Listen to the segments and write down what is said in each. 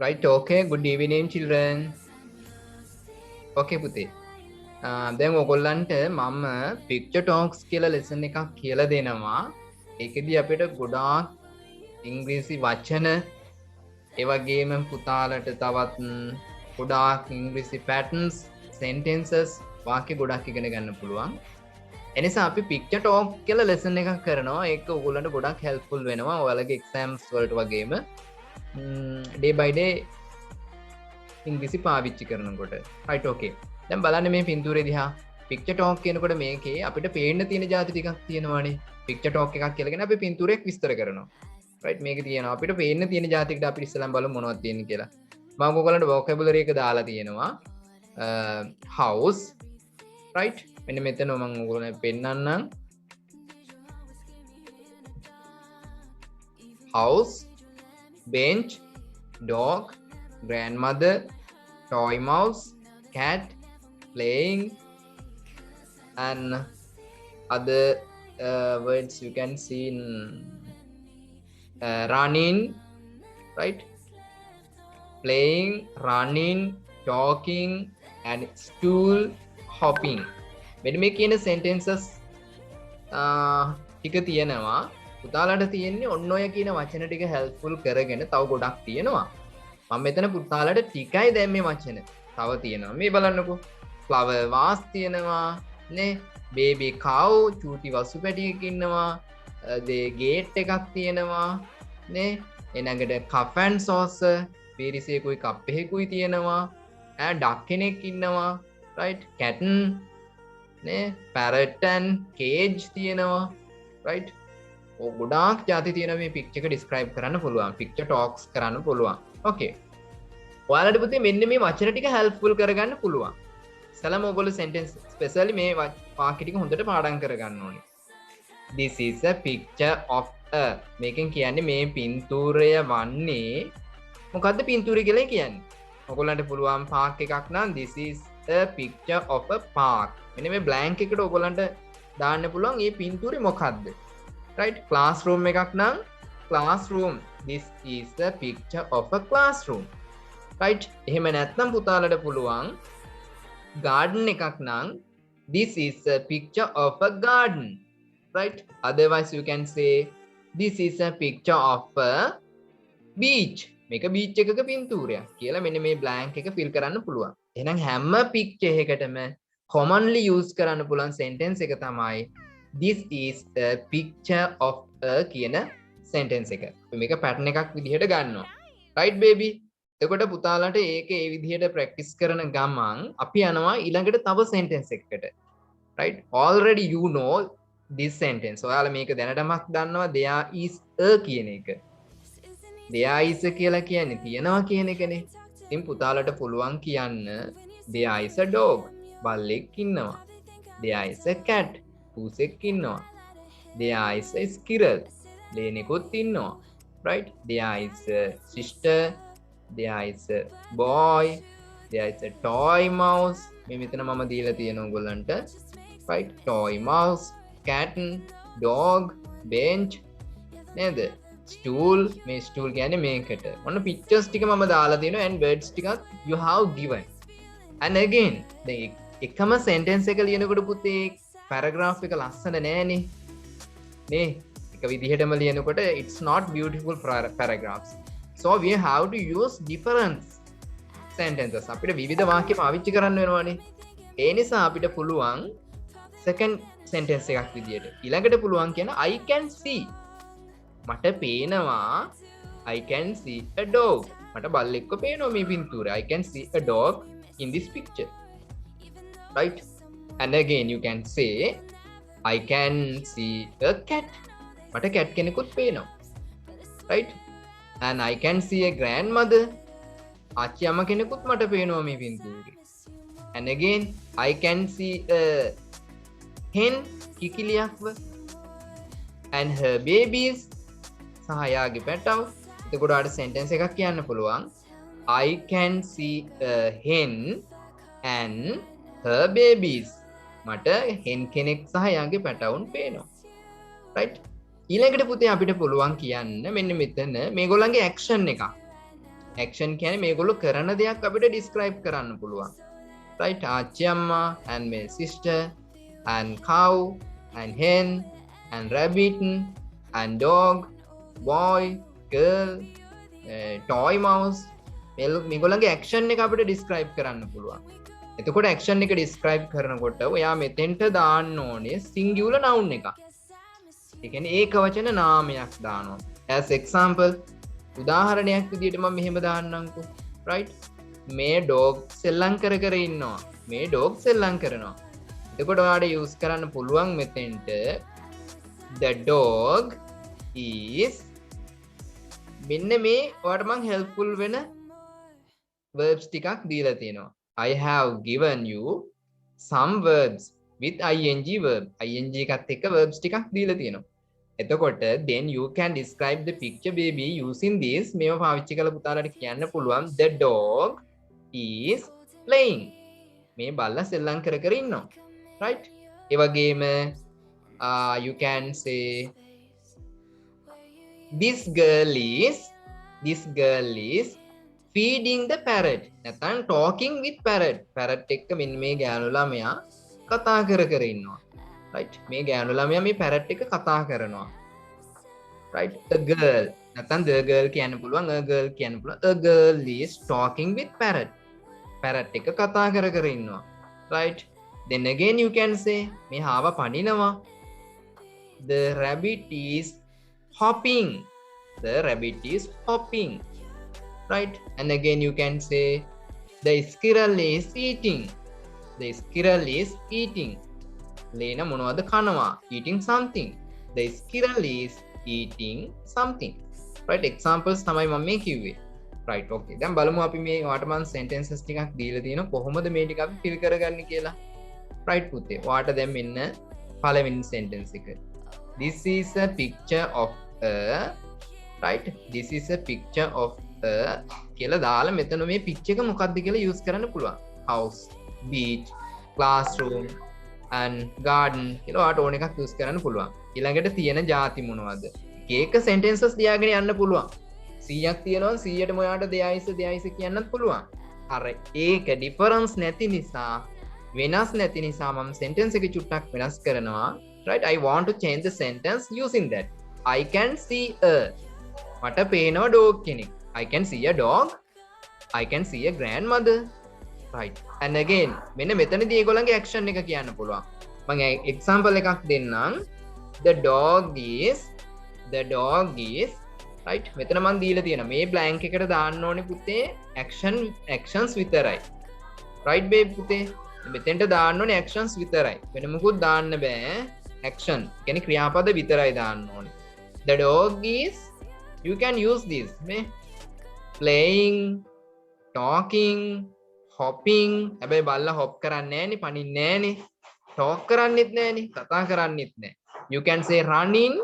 Right, okay. Good evening, children. Okay, පුතේ. දැන් ඔයගොල්ලන්ට මම picture talks කියලා lesson එකක් කියලා දෙනවා. ඒකෙදි අපිට ගොඩාක් ඉංග්‍රීසි වචන ඒ වගේම පුතාලට තවත් ගොඩාක් ඉංග්‍රීසි patterns, sentences වාක්‍ය ගොඩක් ඉගෙන ගන්න පුළුවන්. එනිසා අපි picture talk කියලා lesson එකක් කරනවා. ඒක ඔයගොල්ලන්ට ගොඩක් helpful වෙනවා. ඔයාලගේ exams වලට වගේම day by day ඉංග්‍රීසි පාවිච්චි කරනකොට. right, okay. දැන් බලන්න මේ පින්තූරේ දිහා picture talk කියනකොට මේකේ අපිට පේන්න තියෙන જાති ටිකක් තියෙනවානේ. picture talk එකක් කියලාගෙන අපි පින්තූරයක් විස්තර කරනවා. right, මේකේ තියෙනවා අපිට පේන්න තියෙන જાති ටිකට අපි ඉස්සෙල්ලාම බලමු මොනවද තියෙන්නේ කියලා. මම ඔයගොල්ලන්ට vocabulary එක දාලා තියෙනවා. house, right, මෙන්න මෙතන මම ඔයගොල්ලන්ට පෙන්නන්නම්. house, bench, dog, grandmother, toy mouse, cat, playing, and other words you can see in running, right, playing, running, talking, and stool hopping. මෙන්න මේ කියන sentences ටික තියෙනවා. පුතාලට තියෙන්නේ ඔන්න ඔය කියන වචන ටික helpful කරගෙන තව ගොඩක් තියෙනවා. මම මෙතන පුතාලට ටිකයි දැන් මේ වචන. තව තියෙනවා. මේ බලන්නකෝ. flower vase තියෙනවා නේ. baby cow චූටි වසු පැටියෙක් ඉන්නවා. gate එකක් තියෙනවා නේ. ඊළඟට cup and saucer පිරිසෙකුයි කප් එකකුයි තියෙනවා. duck කෙනෙක් ඉන්නවා. right, cat නේ. parrot and cage තියෙනවා. right, ගොඩාක් જાති තියෙනවා මේ picture එක describe කරන්න පුළුවන්. picture talks කරන්න පුළුවන්. okay, ඔයාලට පුතේ මෙන්න මේ වචන ටික helpful කරගන්න පුළුවන්. ඉතලම ඔයගොල්ලෝ sentence especially මේ වාක්‍ය ටික හොඳට පාඩම් කරගන්න ඕනේ. This is a picture of a. මේකෙන් කියන්නේ මේ පින්තූරය වන්නේ මොකද්ද පින්තූරය කියලා කියන්නේ. ඔයගොල්ලන්ට පුළුවන් park එකක් නම් this is a picture of a park. මෙන්න මේ blank එකට ඔයගොල්ලන්ට දාන්න පුළුවන් මේ පින්තූරේ මොකද්ද. right, classroom එකක් නම් classroom. This is a picture of a classroom. right, එහෙම නැත්නම් පුතාලට පුළුවන් garden එකක් නම් this is a picture of a garden. right, otherwise you can say this is a picture of a beach. මේක beach එකක පින්තූරයක් කියලා මෙන්න මේ blank එක fill කරන්න පුළුවන්. එහෙනම් හැම picture එකකටම commonly use කරන්න පුළුවන් sentence එක තමයි this is a picture of a කියන sentence එක. මේක pattern එකක් විදිහට ගන්නවා. right baby. එතකොට පුතාලට ඒක ඒ විදිහට practice කරන ගමන් අපි යනවා ඊළඟට තව sentence එකකට. right, already you know this sentence. ඔයාලා මේක දැනටමත් දන්නවා there is a කියන එක. there is a කියලා කියන්නේ තියනවා කියන එකනේ. ඉතින් පුතාලට පුළුවන් කියන්න there is a dog. බල්ලෙක් ඉන්නවා. there is a cat. පූසෙක් ඉන්නවා. there is a squirrel. ලේනෙකුත් ඉන්නවා. right, there is a sister. there is a boy. there is a toy mouse. මේ මෙතන මම දීලා තියෙනවා ඔයගොල්ලන්ට. right, toy mouse, cat, dog, bench නේද, stool. මේ stool කියන්නේ මේකට. ඔන්න pictures ටික මම දාලා තියෙනවා and words ටිකක් you have given. and again දැන් එකම sentence එක ලියනකොට පුතේ paragraph එක ලස්සන නෑනේ නේ. එක විදිහටම ලියනකොට it's not beautiful paragraphs. so we have to use different sentences. අපිට විවිධ වාක්‍ය පාවිච්චි කරන්න වෙනවානේ. ඒ නිසා අපිට පුළුවන් second sentence එකක් විදියට ඊළඟට පුළුවන් කියන I can see. මට පේනවා I can see a dog. මට බල්ලෙක්ව පේනවා මේ පින්තූරේ. I can see a dog in this picture. right, and again you can say I can see a cat. මට cat කෙනෙකුත් පේනවා. right, and I can see a grandmother. ආච්චි අම්මා කෙනෙකුත් මට පේනවා මේ පින්තූරේ. and again I can see a hen කිකිලියක්ව and her babies සහ යාගේ පැටව. එතකොට ආට sentence එකක් කියන්න පුළුවන් I can see a hen and her babies. මට hen කෙනෙක් සහ යාගේ පැටවුන් පේනවා. right, ඊළඟට පුතේ අපිට පුළුවන් කියන්න මෙන්න මෙතන මේගොල්ලන්ගේ action එක. action කියන්නේ මේගොල්ලෝ කරන දෙයක් අපිට describe කරන්න පුළුවන්. Right? ආච්චි අම්මා and my sister and cow and hen and rabbit and dog, boy, girl, toy mouse. මේගොල්ලන්ගේ action එක අපිට describe කරන්න පුළුවන්. එතකොට action එක describe කරනකොට ඔයා මෙතෙන්ට දාන්න ඕනේ singular noun එකක්. ඒ කියන්නේ ඒකවචන නාමයක් දානවා. as example උදාහරණයක් විදිහට මම මෙහෙම දාන්නම්කෝ. right? මේ dog සෙල්ලම් කර කර ඉන්නවා. මේ dog සෙල්ලම් කරනවා. එතකොට ඔයාලට use කරන්න පුළුවන් මෙතෙන්ට the dog is මෙන්න මේ ඔයාලට මම helpful වෙන verbs ටිකක් දීලා තියෙනවා. I have given you some verbs with ing verb. ing එකත් එක්ක verbs ටිකක් දීලා තියෙනවා. එතකොට then you can describe the picture baby using this. මේව පාවිච්චි කරලා පුතාලට කියන්න පුළුවන් the dog is playing. මේ බල්ලා සෙල්ලම් කර කර ඉන්නවා. right? ඒ වගේම you can say this girl is feeding the parrot. නැත්නම් talking with parrot. parrot එක්ක මෙන්න මේ ගෑනු ළමයා කතා කර කර ඉන්නවා. right? මේ ගෑනු ළමයා මේ parrot එක්ක කතා කරනවා. right? a girl නැත්නම් the girl කියන්න පුළුවන්, a girl කියන්න පුළුවන්. a girl is talking with parrot. parrot එක්ක කතා කර කර ඉන්නවා. right? then again you can say මේ හාව පනිනවා. the rabbit is hopping. the rabbit is hopping. right? and again you can say the squirrel is eating. the squirrel is eating. ලේන මොනවද කනවා? eating something. the squirrel is eating something. right? examples තමයි මම මේ කිව්වේ. right? okay. දැන් බලමු අපි මේ ඔයාලට මම sentences ටිකක් දීලා තියෙනවා කොහොමද මේ ටික අපි fill කරගන්නේ කියලා. right පුතේ. ඔයාලට දැන් මෙන්න පළවෙනි sentence එක. this is a picture of a right? this is a picture of කියලා දාලා මෙතන මේ picture එක මොකක්ද කියලා use කරන්න පුළුවන්. house, beach, classroom and garden කියලා ඔයාලට ඕන එකක් use කරන්න පුළුවන්. ඊළඟට තියෙන ಜಾති මොනවද? එක sentences ලියාගෙන යන්න පුළුවන්. 100ක් තියෙනවා 100ටම ඔයාලට දෙයයිස කියන්නත් පුළුවන්. අර ඒක difference නැති නිසා වෙනස් නැති නිසා මම sentence එක චුට්ටක් වෙනස් කරනවා. right? I want to change the sentence using that. I can see a මට පේනවා dog කෙනෙක්. I can see a dog. I can see a grandmother. right? and again මෙන්න මෙතනදී ඒගොල්ලන්ගේ action එක කියන්න පුළුවන්. මම example එකක් දෙන්නම්. the dog is right? මෙතන මම දීලා තියෙනවා මේ blank එකට දාන්න ඕනේ පුතේ actions විතරයි. right babe පුතේ? මෙතෙන්ට දාන්න ඕනේ actions විතරයි. වෙන මොකුත් දාන්න බෑ. action කියන්නේ ක්‍රියාපද විතරයි දාන්න ඕනේ. the dog is you can use this මේ playing, talking, hopping. හැබැයි බල්ලා hop කරන්නේ නැහනේ, පනින්නේ නැහනේ. talk කරන්නෙත් නැහනේ, කතා කරන්නෙත් නැහැ. you can say running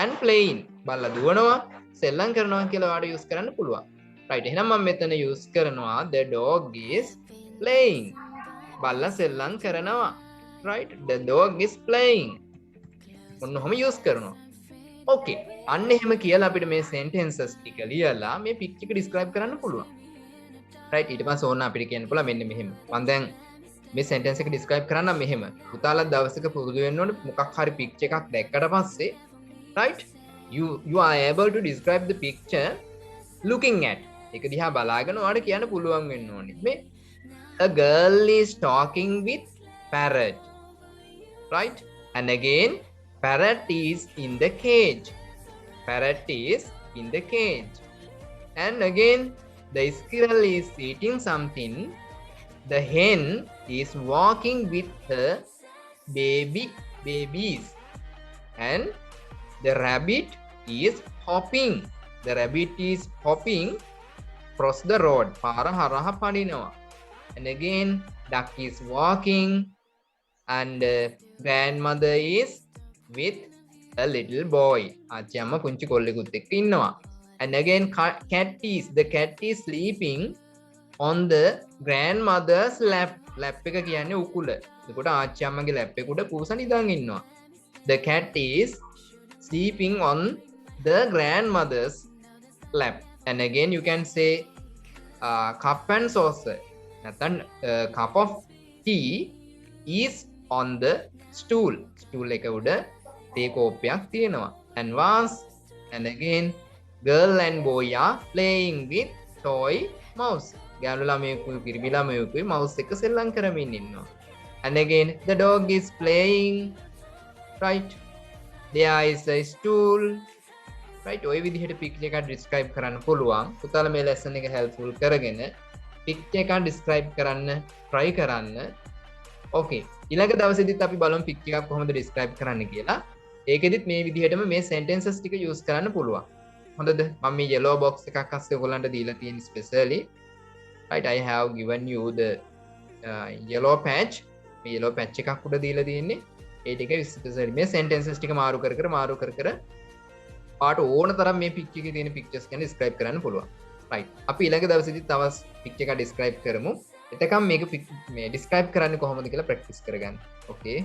and playing. බල්ලා දුවනවා, සෙල්ලම් කරනවා කියලා ඔයාලට use කරන්න පුළුවන්. right? එහෙනම් මම මෙතන use කරනවා the dog is playing. බල්ලා සෙල්ලම් කරනවා. right? the dog is playing. ඔන්න ඔහම use කරනවා. okay. අන්න එහෙම කියලා අපිට මේ sentences ටික ලියලා මේ picture එක describe කරන්න පුළුවන්. right? ඊට පස්සේ ඕන අපිට කියන්න පුළුවන් මෙන්න මෙහෙම. මම දැන් මේ sentence එක describe කරන්න මෙහෙම. පුතාලා දවසක පුරුදු වෙන්න ඕනේ මොකක් හරි picture එකක් දැක්කට පස්සේ right? you are able to describe the picture looking at. ඒක දිහා බලාගෙන ඔයාලට කියන්න පුළුවන් වෙන්න ඕනේ. මේ a girl is talking with parrot. right? and again parrot is in the cage. parrot is in the cage. and again the squirrel is eating something. the hen is walking with her babies. and the rabbit is hopping. the rabbit is hopping across the road. පාර හරහා පනිනවා. and again duck is walking and grandmother is with a little boy. ආච්චි අම්මා පුංචි කොල්ලෙකුත් එක්ක ඉන්නවා. and again the cat is sleeping on the grandmother's lap. lap එක කියන්නේ උකුල. එතකොට ආච්චි අම්මගේ lap එක උඩ පූසා නිදාගෙන ඉන්නවා. the cat is sleeping on the grandmother's lap. and again you can say cup and saucer නැත්නම් cup of tea is on the stool එක උඩ තේ කෝප්පයක් තියෙනවා and vase and again girl and boy are playing with toy mouse ගෑනු ළමයෙකුයි පිරිමි ළමයෙකුයි mouse එක සෙල්ලම් කරමින් ඉන්නවා and again the dog is playing right there is a stool right ඔය විදිහට picture එකක් describe කරන්න පුළුවන් පුතාලා මේ lesson එක helpful කරගෙන picture එකක් describe කරන්න try කරන්න okay ඊළඟ දවසේදීත් අපි බලමු picture එකක් කොහොමද describe කරන්න කියලා ඒකෙදිත් මේ විදිහටම මේ sentences ටික use කරන්න පුළුවන් හොඳද මම මේ yellow box එකක් අස්සේ ඔයගොල්ලන්ට දීලා තියෙන specially right I have given you the yellow patch මේ yellow patch එකක් උඩ දීලා තියෙන්නේ ඒ ටික specially මේ sentences ටික මාරු කර කර පාට ඕන තරම් මේ picture එකේ තියෙන pictures ගැන describe කරන්න පුළුවන් right අපි ඊළඟ දවසේදී තවත් picture එකක් describe කරමු එතකම් මේක මේ describe කරන්නේ කොහොමද කියලා practice කරගන්න okay